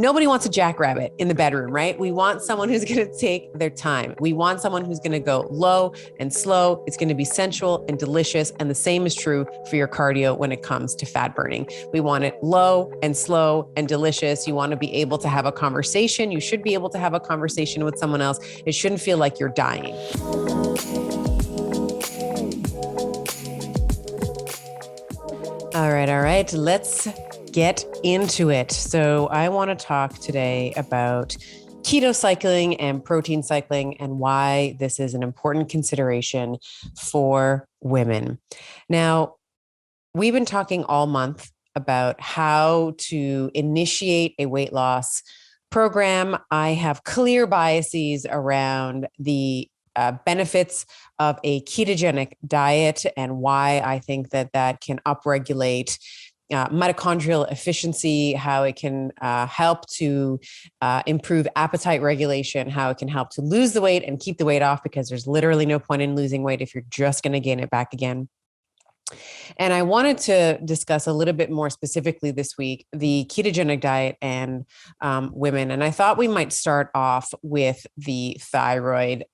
Nobody wants a jackrabbit in the bedroom, right? We want someone who's going to take their time. We want someone who's going to go low and slow. It's going to be sensual and delicious. And the same is true for your cardio when it comes to fat burning. We want it low and slow and delicious. You want to be able to have a conversation. You should be able to have a conversation with someone else. It shouldn't feel like you're dying. All right. Let's get into it. So I want to talk today about keto-cycling and protein cycling and why this is an important consideration for women. Now, we've been talking all month about how to initiate a weight loss program. I have clear biases around the benefits of a ketogenic diet and why I think that can upregulate mitochondrial efficiency, how it can help to improve appetite regulation, how it can help to lose the weight and keep the weight off, because there's literally no point in losing weight if you're just going to gain it back again. And I wanted to discuss a little bit more specifically this week, the ketogenic diet and women. And I thought we might start off with the thyroid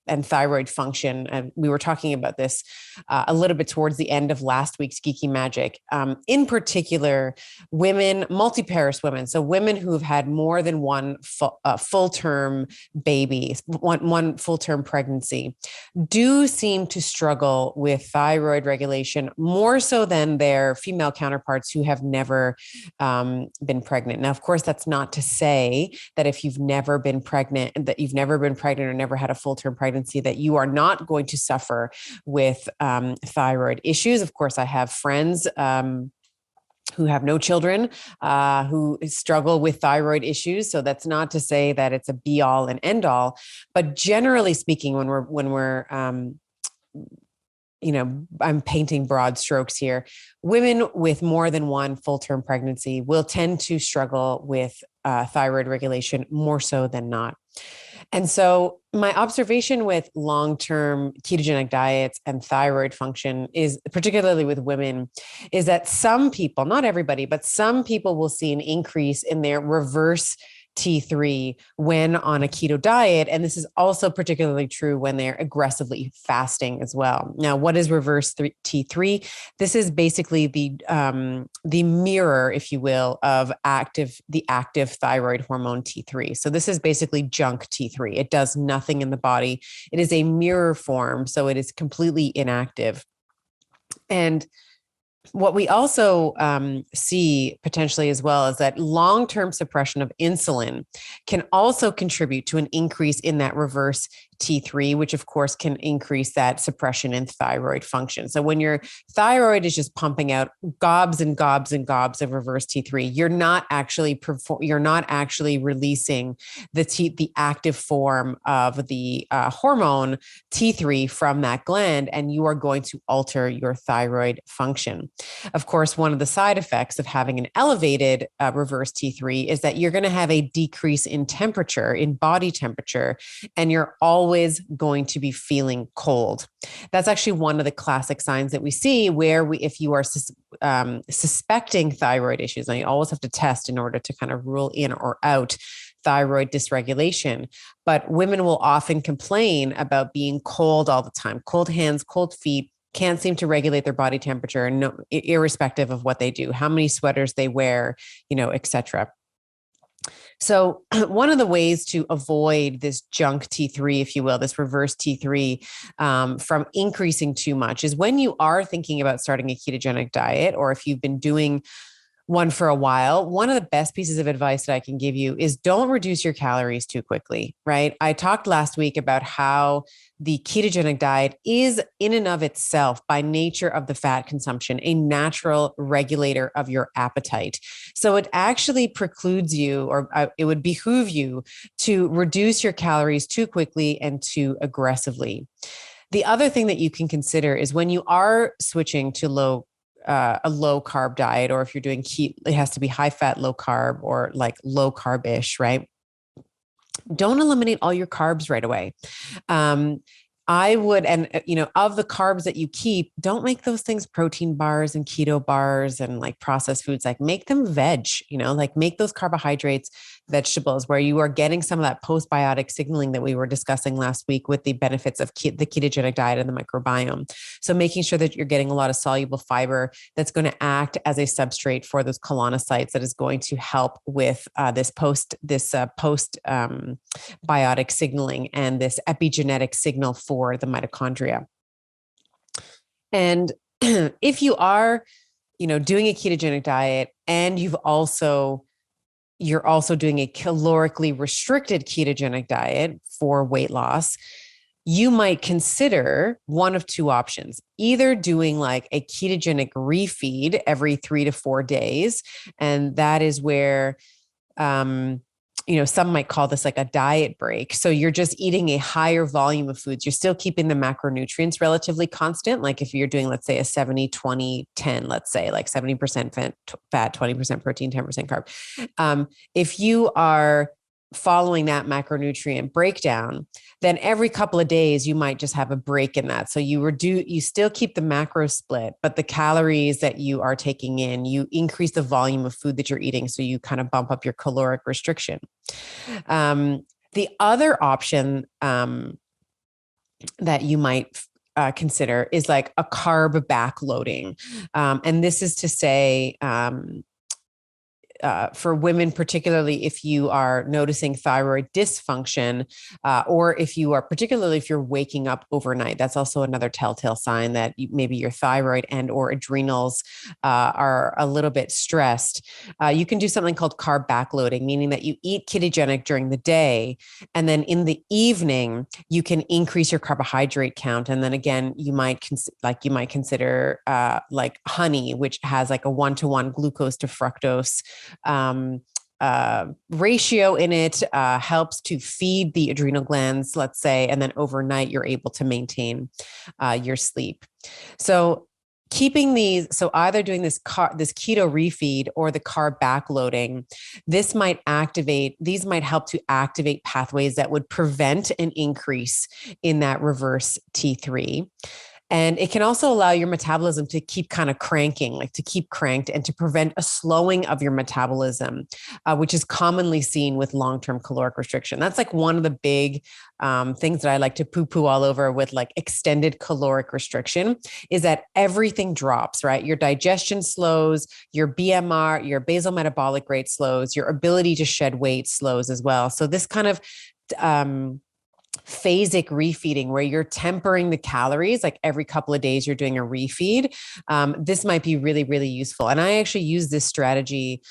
and thyroid function. And we were talking about this a little bit towards the end of last week's Geeky Magic. In particular, women, multiparous women, so women who have had more than one full-term baby, one full-term pregnancy, do seem to struggle with thyroid regulation more so than their female counterparts who have never been pregnant. Now, of course, that's not to say that if you've never been pregnant, or never had a full-term pregnancy, that you are not going to suffer with thyroid issues. Of course, I have friends who have no children, who struggle with thyroid issues. So that's not to say that it's a be all and end all, but generally speaking, when we're I'm painting broad strokes here. Women with more than one full-term pregnancy will tend to struggle with thyroid regulation more so than not. And so my observation with long-term ketogenic diets and thyroid function is, particularly with women, is that some people, not everybody, but some people will see an increase in their reverse T3 when on a keto diet. And this is also particularly true when they're aggressively fasting as well. Now, what is reverse T3? This is basically the mirror, if you will, of the active thyroid hormone T3. So this is basically junk T3. It does nothing in the body. It is a mirror form, so it is completely inactive. And what we also see potentially as well is that long-term suppression of insulin can also contribute to an increase in that reverse T3, which of course can increase that suppression in thyroid function. So when your thyroid is just pumping out gobs and gobs and gobs of reverse T3, you're not actually releasing the active form of the hormone T3 from that gland, and you are going to alter your thyroid function. Of course, one of the side effects of having an elevated reverse T3 is that you're going to have a decrease in temperature, in body temperature, and you're always going to be feeling cold. That's actually one of the classic signs that we see if you are suspecting thyroid issues, and you always have to test in order to kind of rule in or out thyroid dysregulation. But women will often complain about being cold all the time, cold hands, cold feet, can't seem to regulate their body temperature, irrespective of what they do, how many sweaters they wear, et cetera. So one of the ways to avoid this junk T3, if you will, this reverse T3 from increasing too much is when you are thinking about starting a ketogenic diet, or if you've been doing one for a while, one of the best pieces of advice that I can give you is don't reduce your calories too quickly, right? I talked last week about how the ketogenic diet is in and of itself, by nature of the fat consumption, a natural regulator of your appetite. So it actually precludes you, or it would behoove you to reduce your calories too quickly and too aggressively. The other thing that you can consider is when you are switching to a low carb diet, or if you're doing keto, it has to be high fat, low carb, or like low carb-ish, right? Don't eliminate all your carbs right away. I would, and of the carbs that you keep, don't make those things protein bars and keto bars and like processed foods. Like make them veg, like make those carbohydrates vegetables, where you are getting some of that postbiotic signaling that we were discussing last week with the benefits of the ketogenic diet and the microbiome. So making sure that you're getting a lot of soluble fiber that's going to act as a substrate for those colonocytes, that is going to help with this post biotic signaling and this epigenetic signal for the mitochondria. And if you are, doing a ketogenic diet and you're also doing a calorically restricted ketogenic diet for weight loss, you might consider one of two options: either doing like a ketogenic refeed every 3 to 4 days. And that is where, some might call this like a diet break. So you're just eating a higher volume of foods. You're still keeping the macronutrients relatively constant. Like if you're doing, let's say, a 70-20-10, let's say like 70% fat, 20% protein, 10% carb. If you are following that macronutrient breakdown, then every couple of days you might just have a break in that. So you still keep the macro split, but the calories that you are taking in, you increase the volume of food that you're eating. So you kind of bump up your caloric restriction. The other option that you might consider is like a carb backloading. And this is to say, for women, particularly if you are noticing thyroid dysfunction, or if you're waking up overnight, that's also another telltale sign that maybe your thyroid and or adrenals are a little bit stressed. You can do something called carb backloading, meaning that you eat ketogenic during the day, and then in the evening you can increase your carbohydrate count. And then again, you might consider like honey, which has like a 1-to-1 glucose to fructose ratio in it, helps to feed the adrenal glands, let's say, and then overnight you're able to maintain your sleep. So either doing this keto refeed or the carb backloading, these might help to activate pathways that would prevent an increase in that reverse T3. And it can also allow your metabolism to keep kind of cranking, like to keep cranked, and to prevent a slowing of your metabolism, which is commonly seen with long-term caloric restriction. That's like one of the big things that I like to poo-poo all over with like extended caloric restriction, is that everything drops, right? Your digestion slows, your BMR, your basal metabolic rate slows, your ability to shed weight slows as well. So this kind of phasic refeeding, where you're tempering the calories, like every couple of days you're doing a refeed. This might be really, really useful. And I actually use this strategy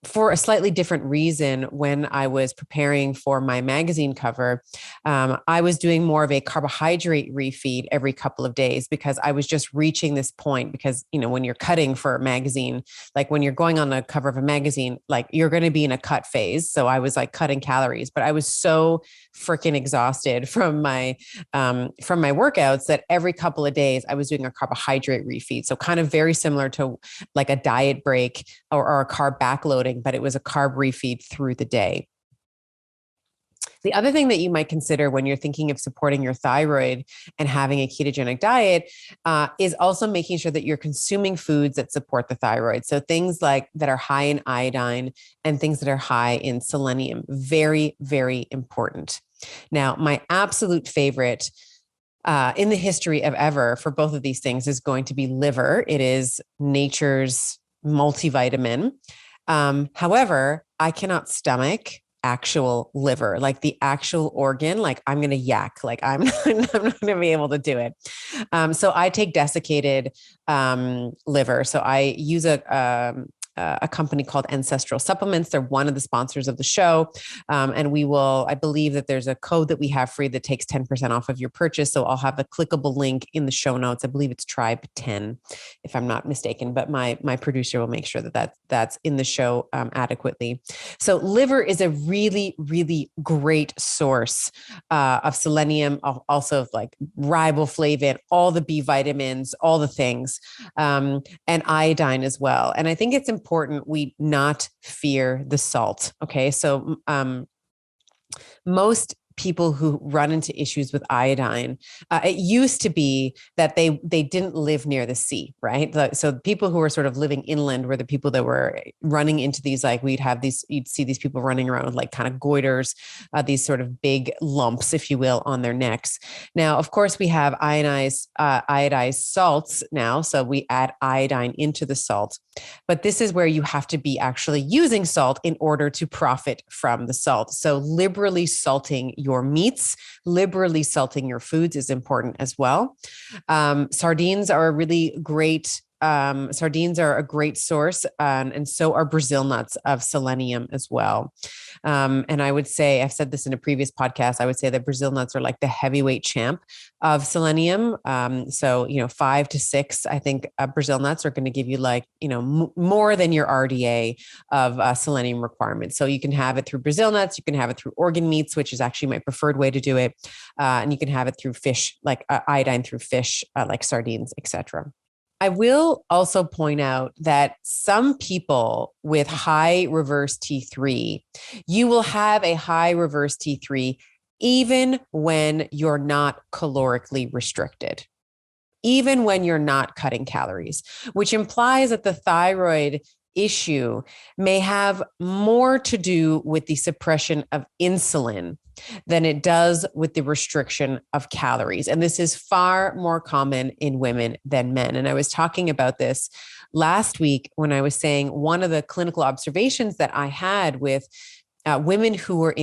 for a slightly different reason. When I was preparing for my magazine cover, I was doing more of a carbohydrate refeed every couple of days, because I was just reaching this point. Because, when you're cutting for a magazine, like when you're going on the cover of a magazine, like you're going to be in a cut phase. So I was like cutting calories, but I was so freaking exhausted from my workouts that every couple of days I was doing a carbohydrate refeed. So kind of very similar to like a diet break or a carb backloading, but it was a carb refeed through the day. The other thing that you might consider when you're thinking of supporting your thyroid and having a ketogenic diet is also making sure that you're consuming foods that support the thyroid. So things like that are high in iodine and things that are high in selenium. Very, very important. Now, my absolute favorite in the history of ever for both of these things is going to be liver. It is nature's multivitamin. However, I cannot stomach actual liver, like the actual organ. Like I'm going to yak, like I'm not going to be able to do it. So I take desiccated liver. So I use a company called Ancestral Supplements. They're one of the sponsors of the show. And I believe that there's a code that we have free that takes 10% off of your purchase. So I'll have a clickable link in the show notes. I believe it's Tribe 10, if I'm not mistaken, but my producer will make sure that that's in the show adequately. So liver is a really, really great source of selenium, also like riboflavin, all the B vitamins, all the things, and iodine as well. And I think it's important we not fear the salt. Okay. So most people who run into issues with iodine. It used to be that they didn't live near the sea, right? So people who were sort of living inland were the people that were running into these, like you'd see these people running around with like kind of goiters, these sort of big lumps, if you will, on their necks. Now, of course, we have iodized salts now. So we add iodine into the salt, but this is where you have to be actually using salt in order to profit from the salt. So liberally salting your meats, liberally salting your foods is important as well. Sardines are a really great sardines are a great source, and so are Brazil nuts of selenium as well. And I would say, I've said this in a previous podcast, I would say that Brazil nuts are like the heavyweight champ of selenium. So, 5 to 6, I think Brazil nuts are going to give you like, more than your RDA of selenium requirements. So you can have it through Brazil nuts, you can have it through organ meats, which is actually my preferred way to do it. And you can have it through fish, like iodine through fish, like sardines, etc. I will also point out that some people with high reverse T3, you will have a high reverse T3 even when you're not calorically restricted, even when you're not cutting calories, which implies that the thyroid issue may have more to do with the suppression of insulin than it does with the restriction of calories. And this is far more common in women than men. And I was talking about this last week when I was saying one of the clinical observations that I had with women who were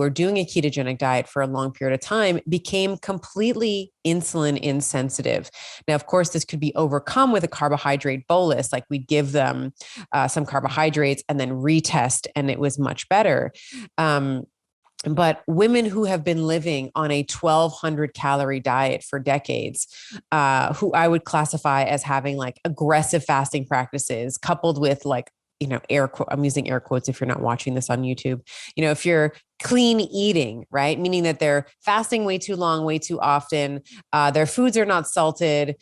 doing a ketogenic diet for a long period of time became completely insulin insensitive. Now, of course, this could be overcome with a carbohydrate bolus, like we'd give them some carbohydrates and then retest, and it was much better. But women who have been living on a 1,200 calorie diet for decades, who I would classify as having like aggressive fasting practices coupled with like, I'm using air quotes if you're not watching this on YouTube, if you're clean eating, right? Meaning that they're fasting way too long, way too often. Their foods are not salted,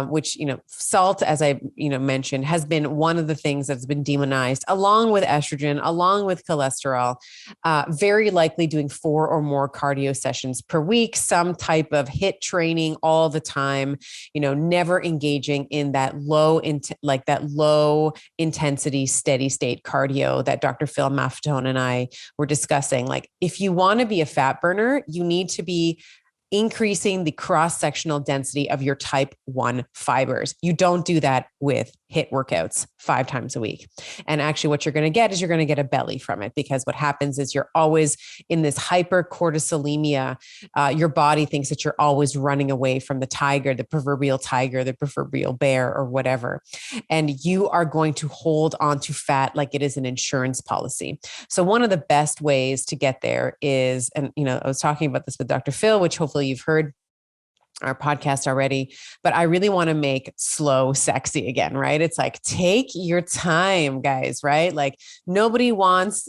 which, salt, as I, mentioned, has been one of the things that's been demonized along with estrogen, along with cholesterol, very likely doing 4 or more cardio sessions per week, some type of HIIT training all the time, never engaging in that low intensity, steady state cardio that Dr. Phil Maffetone and I were discussing. Like, if you want to be a fat burner, you need to be increasing the cross-sectional density of your type 1 fibers. You don't do that with HIIT workouts 5 times a week. And actually what you're going to get is you're going to get a belly from it, because what happens is you're always in this hypercortisolemia. Your body thinks that you're always running away from the tiger, the proverbial bear, or whatever. And you are going to hold on to fat like it is an insurance policy. So one of the best ways to get there is, and I was talking about this with Dr. Phil, which hopefully you've heard our podcast already, but I really want to make slow sexy again, right? It's like, take your time, guys, right? Like nobody wants,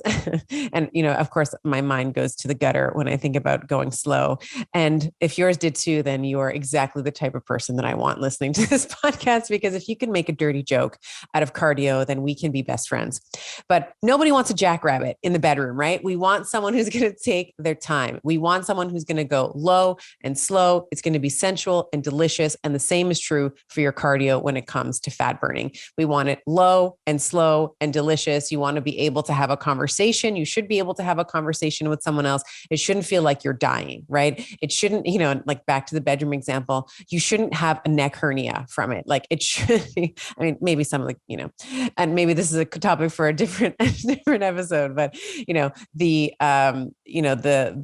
and of course my mind goes to the gutter when I think about going slow. And if yours did too, then you are exactly the type of person that I want listening to this podcast, because if you can make a dirty joke out of cardio, then we can be best friends. But nobody wants a jackrabbit in the bedroom, right? We want someone who's going to take their time. We want someone who's going to go low and slow. It's going to be sensual and delicious. And the same is true for your cardio when it comes to fat burning. We want it low and slow and delicious. You want to be able to have a conversation. You should be able to have a conversation with someone else. It shouldn't feel like you're dying, right? It shouldn't, like back to the bedroom example, you shouldn't have a neck hernia from it. Like it should be, maybe some of the, and maybe this is a topic for a different episode, but the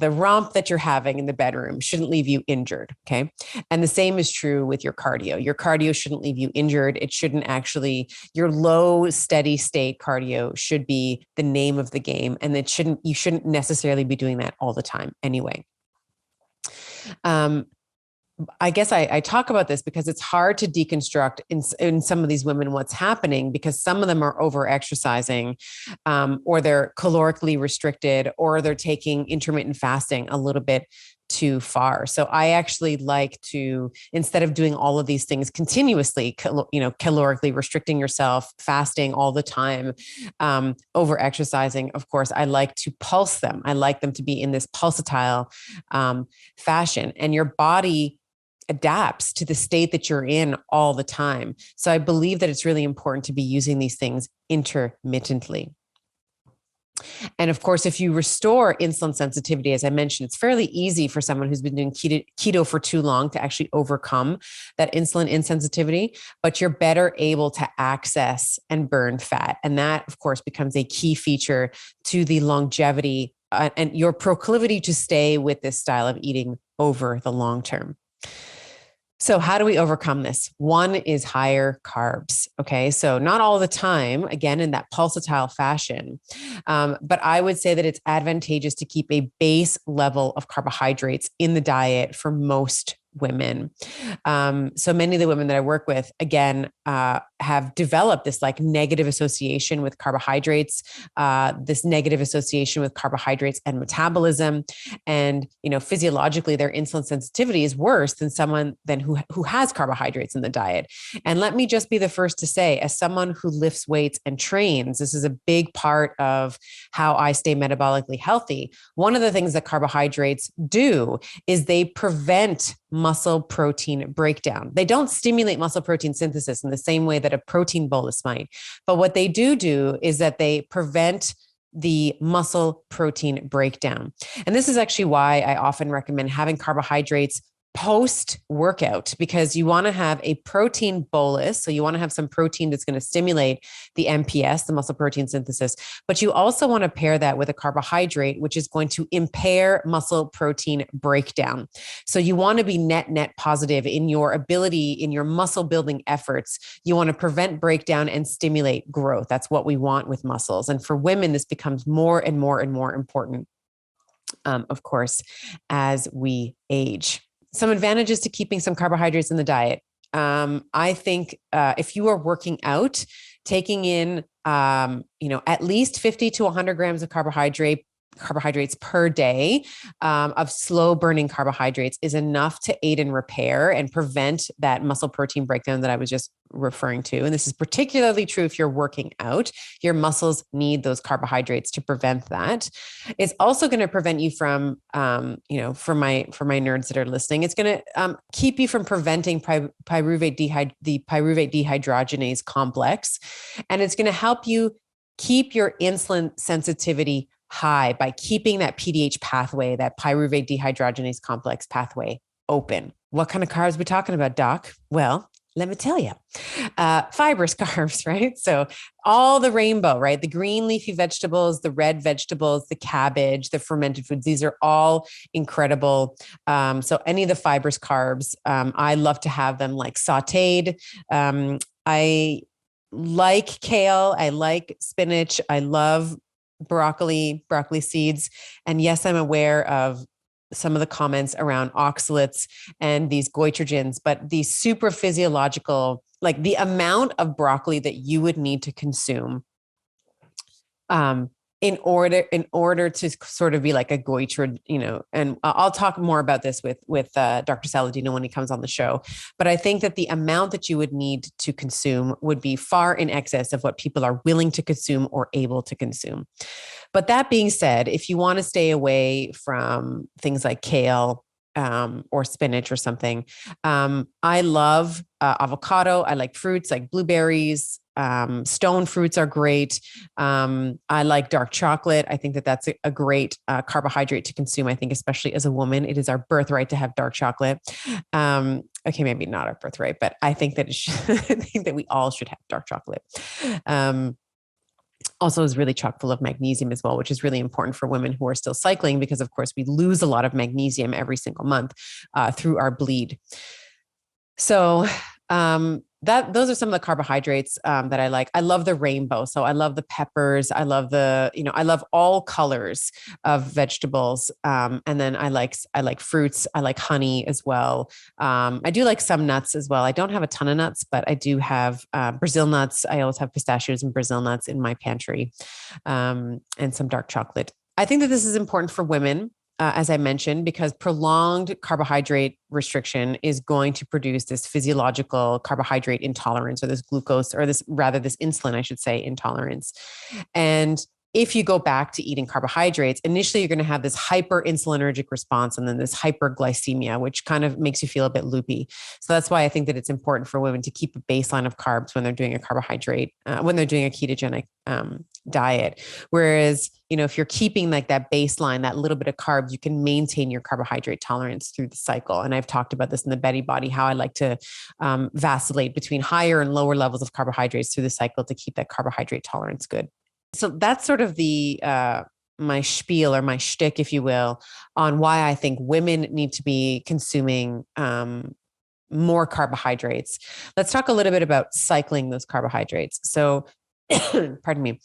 romp that you're having in the bedroom shouldn't leave you injured. Okay. And the same is true with your cardio. Your cardio shouldn't leave you injured. It shouldn't actually, your low steady state cardio should be the name of the game. And you shouldn't necessarily be doing that all the time anyway. I guess I talk about this because it's hard to deconstruct in some of these women what's happening, because some of them are over exercising, or they're calorically restricted, or they're taking intermittent fasting a little bit too far. So I actually like to, instead of doing all of these things continuously, calorically restricting yourself, fasting all the time, over exercising, of course, I like to pulse them. I like them to be in this pulsatile fashion, and your body adapts to the state that you're in all the time. So I believe that it's really important to be using these things intermittently. And of course, if you restore insulin sensitivity, as I mentioned, it's fairly easy for someone who's been doing keto for too long to actually overcome that insulin insensitivity, but you're better able to access and burn fat. And that, of course, becomes a key feature to the longevity and your proclivity to stay with this style of eating over the long term. So how do we overcome this? One is higher carbs. Okay. So not all the time, again, in that pulsatile fashion. But I would say that it's advantageous to keep a base level of carbohydrates in the diet for most women. So many of the women that I work with, again, have developed this like negative association with carbohydrates, this negative association with carbohydrates and metabolism. And, physiologically, their insulin sensitivity is worse than someone who has carbohydrates in the diet. And let me just be the first to say, as someone who lifts weights and trains, this is a big part of how I stay metabolically healthy. One of the things that carbohydrates do is they prevent muscle protein breakdown. They don't stimulate muscle protein synthesis in the same way that a protein bolus might. But what they do is that they prevent the muscle protein breakdown. And this is actually why I often recommend having carbohydrates post workout, because you want to have a protein bolus. So you want to have some protein that's going to stimulate the MPS, the muscle protein synthesis, but you also want to pair that with a carbohydrate, which is going to impair muscle protein breakdown. So you want to be net positive in your ability, in your muscle building efforts. You want to prevent breakdown and stimulate growth. That's what we want with muscles. And for women, this becomes more and more and more important, of course, as we age. Some advantages to keeping some carbohydrates in the diet. I think if you are working out, taking in, at least 50 to 100 grams of carbohydrates per day of slow burning carbohydrates is enough to aid in repair and prevent that muscle protein breakdown that I was just referring to. And this is particularly true if you're working out. Your muscles need those carbohydrates to prevent that. It's also going to prevent you from, for my nerds that are listening, it's going to keep you from preventing the pyruvate dehydrogenase complex. And it's going to help you keep your insulin sensitivity high by keeping that PDH pathway, that pyruvate dehydrogenase complex pathway, open. What kind of carbs are we talking about, Doc? Well, let me tell you, fibrous carbs, right? So all the rainbow, right? The green leafy vegetables, the red vegetables, the cabbage, the fermented foods, these are all incredible. So any of the fibrous carbs, I love to have them like sauteed. I like kale. I like spinach. I love broccoli seeds. And yes, I'm aware of some of the comments around oxalates and these goitrogens, but the super physiological, like the amount of broccoli that you would need to consume in order to sort of be like a goiter, and I'll talk more about this with Dr. Saladino when he comes on the show. But I think that the amount that you would need to consume would be far in excess of what people are willing to consume or able to consume. But that being said, if you want to stay away from things like kale, or spinach or something, I love avocado. I like fruits like blueberries. Stone fruits are great. I like dark chocolate. I think that that's a great carbohydrate to consume. I think, especially as a woman, it is our birthright to have dark chocolate. Okay, maybe not our birthright, but I think that I think that we all should have dark chocolate. Also is really chock full of magnesium as well, which is really important for women who are still cycling, because of course we lose a lot of magnesium every single month through our bleed. So those are some of the carbohydrates that I like. I love the rainbow. So I love the peppers. I love I love all colors of vegetables. And then I like fruits. I like honey as well. I do like some nuts as well. I don't have a ton of nuts, but I do have Brazil nuts. I always have pistachios and Brazil nuts in my pantry, and some dark chocolate. I think that this is important for women. as I mentioned, because prolonged carbohydrate restriction is going to produce this physiological carbohydrate intolerance, or this glucose, or this insulin, I should say, intolerance. And if you go back to eating carbohydrates, initially you're going to have this hyperinsulinergic response and then this hyperglycemia, which kind of makes you feel a bit loopy. So that's why I think that it's important for women to keep a baseline of carbs when they're doing a carbohydrate, when they're doing a ketogenic diet. Whereas, if you're keeping like that baseline, that little bit of carbs, you can maintain your carbohydrate tolerance through the cycle. And I've talked about this in the Betty Body, how I like to vacillate between higher and lower levels of carbohydrates through the cycle to keep that carbohydrate tolerance good. So that's sort of the my spiel, or my shtick, if you will, on why I think women need to be consuming more carbohydrates. Let's talk a little bit about cycling those carbohydrates. So, pardon me.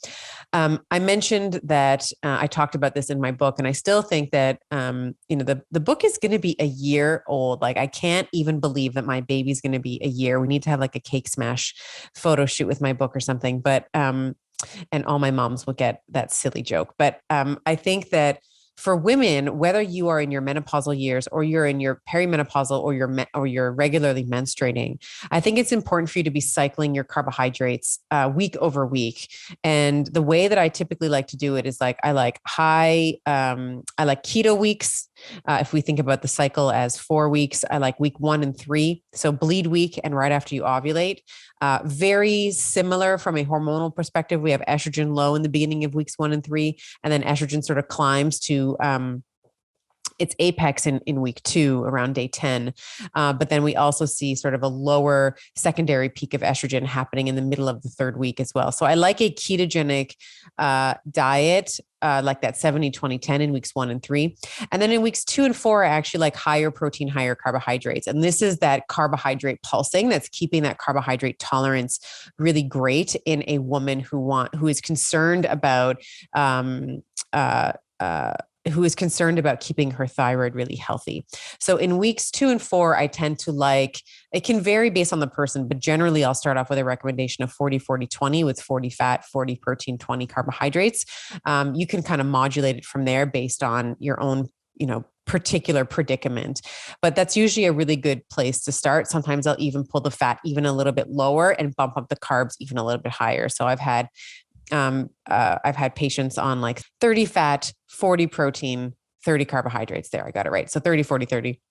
I mentioned that I talked about this in my book, and I still think that the book is going to be a year old. Like, I can't even believe that my baby's going to be a year. We need to have like a cake smash photo shoot with my book or something. But and all my moms will get that silly joke. But I think that for women, whether you are in your menopausal years or you're in your perimenopausal or you're regularly menstruating, I think it's important for you to be cycling your carbohydrates week over week. And the way that I typically like to do it is I like keto weeks. If we think about the cycle as 4 weeks, I like week 1 and 3. So bleed week and right after you ovulate. Very similar from a hormonal perspective. We have estrogen low in the beginning of weeks 1 and 3, and then estrogen sort of climbs to its apex in week 2 around day 10. But then we also see sort of a lower secondary peak of estrogen happening in the middle of the 3rd week as well. So I like a ketogenic diet, like that 70-20-10 in weeks 1 and 3. And then in weeks 2 and 4, I actually like higher protein, higher carbohydrates. And this is that carbohydrate pulsing that's keeping that carbohydrate tolerance really great in a woman who is concerned about keeping her thyroid really healthy. So in weeks 2 and 4, I tend to it can vary based on the person, but generally I'll start off with a recommendation of 40-40-20 with 40 fat, 40 protein, 20 carbohydrates. You can kind of modulate it from there based on your own, particular predicament, but that's usually a really good place to start. Sometimes I'll even pull the fat even a little bit lower and bump up the carbs even a little bit higher. So I've had patients on like 30 fat, 40 protein, 30 carbohydrates there. I got it right. So 30, 40, 30.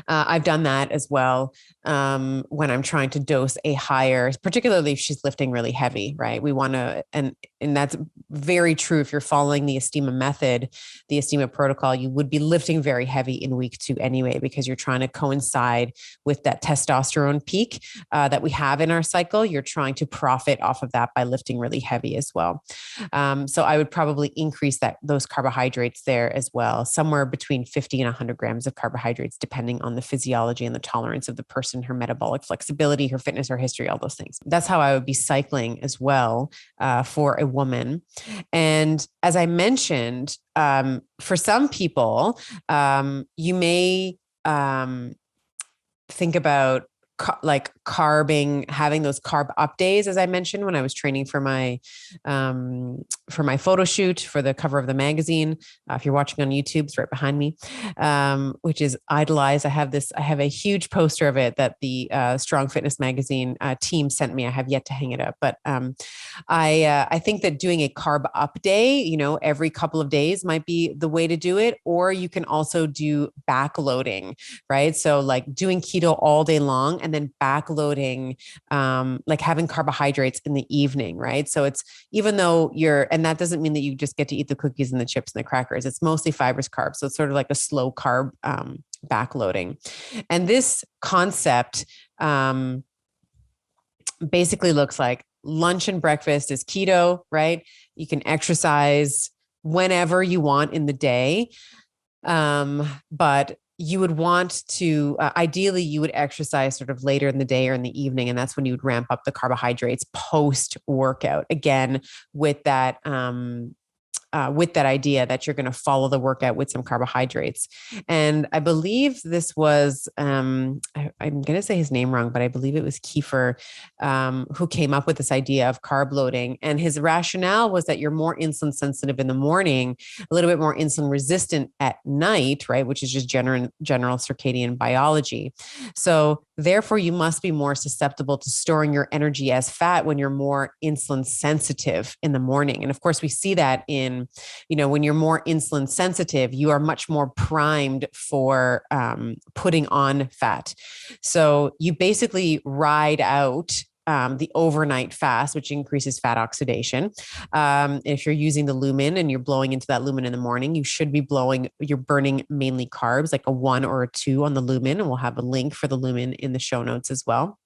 I've done that as well when I'm trying to dose a higher, particularly if she's lifting really heavy, right? We want to, and that's very true. If you're following the Estima method, the Estima protocol, you would be lifting very heavy in week 2 anyway, because you're trying to coincide with that testosterone peak that we have in our cycle. You're trying to profit off of that by lifting really heavy as well. So I would probably increase those carbohydrates there as well, somewhere between 50 and 100 grams of carbohydrates, depending on the physiology and the tolerance of the person, her metabolic flexibility, her fitness, her history, all those things. That's how I would be cycling as well for a woman. And as I mentioned, for some people, you may think about carbing, having those carb up days, as I mentioned when I was training for my photo shoot for the cover of the magazine. If you're watching on YouTube, it's right behind me, which is Idolize. I have a huge poster of it that the Strong Fitness magazine team sent me. I have yet to hang it up, but I think that doing a carb up day, every couple of days might be the way to do it. Or you can also do backloading, right? So like doing keto all day long and then backloading, like having carbohydrates in the evening, right? So it's, even though and that doesn't mean that you just get to eat the cookies and the chips and the crackers. It's mostly fibrous carbs. So it's sort of like a slow carb backloading. And this concept basically looks like lunch and breakfast is keto, right? You can exercise whenever you want in the day. But you would want to, ideally you would exercise sort of later in the day or in the evening. And that's when you would ramp up the carbohydrates post workout, again, with that, with that idea that you're going to follow the workout with some carbohydrates. And I believe this was, I'm going to say his name wrong, but I believe it was Kiefer, who came up with this idea of carb loading. And his rationale was that you're more insulin sensitive in the morning, a little bit more insulin resistant at night, right? Which is just general circadian biology. So therefore, you must be more susceptible to storing your energy as fat when you're more insulin sensitive in the morning. And of course, we see that in, when you're more insulin sensitive, you are much more primed for putting on fat. So you basically ride out the overnight fast, which increases fat oxidation. If you're using the lumen and you're blowing into that lumen in the morning, you're burning mainly carbs, like a 1 or a 2 on the lumen. And we'll have a link for the lumen in the show notes as well.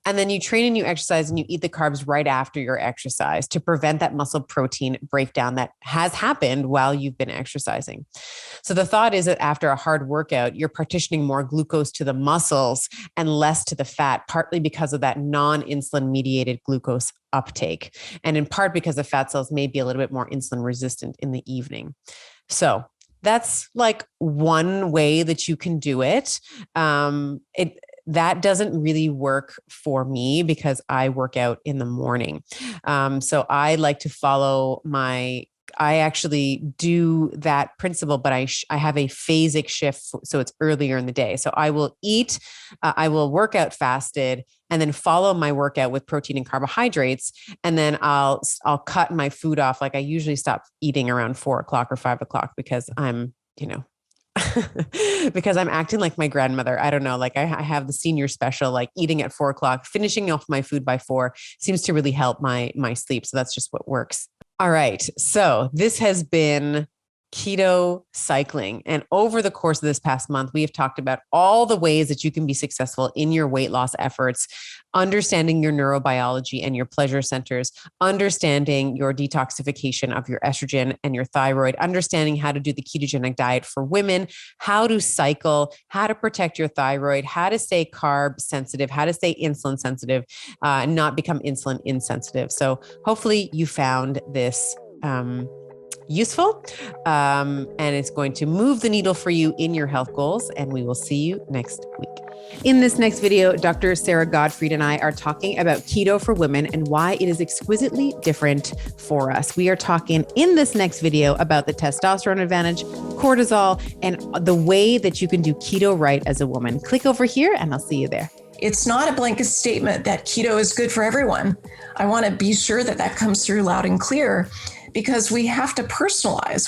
And then you train and you exercise and you eat the carbs right after your exercise to prevent that muscle protein breakdown that has happened while you've been exercising. So the thought is that after a hard workout, you're partitioning more glucose to the muscles and less to the fat, partly because of that non-insulin mediated glucose uptake. And in part because the fat cells may be a little bit more insulin resistant in the evening. So that's like one way that you can do it. That doesn't really work for me because I work out in the morning. So I like to follow I actually do that principle, but I have a phasic shift. So it's earlier in the day. So I will eat, I will work out fasted and then follow my workout with protein and carbohydrates. And then I'll cut my food off. Like I usually stop eating around 4 o'clock or 5 o'clock because I'm, because I'm acting like my grandmother. I don't know. Like I have the senior special, like eating at 4 o'clock, finishing off my food by 4 seems to really help my sleep. So that's just what works. All right. So this has been keto-cycling. And over the course of this past month, we have talked about all the ways that you can be successful in your weight loss efforts, understanding your neurobiology and your pleasure centers, understanding your detoxification of your estrogen and your thyroid, understanding how to do the ketogenic diet for women, how to cycle, how to protect your thyroid, how to stay carb sensitive, how to stay insulin sensitive, and not become insulin insensitive. So hopefully you found this useful, and it's going to move the needle for you in your health goals. And we will see you next week. In this next video, Dr. Sarah Gottfried and I are talking about keto for women and why it is exquisitely different for us. We are talking in this next video about the testosterone advantage, cortisol, and the way that you can do keto right as a woman. Click over here and I'll see you there. It's not a blanket statement that keto is good for everyone. I want to be sure that comes through loud and clear because we have to personalize.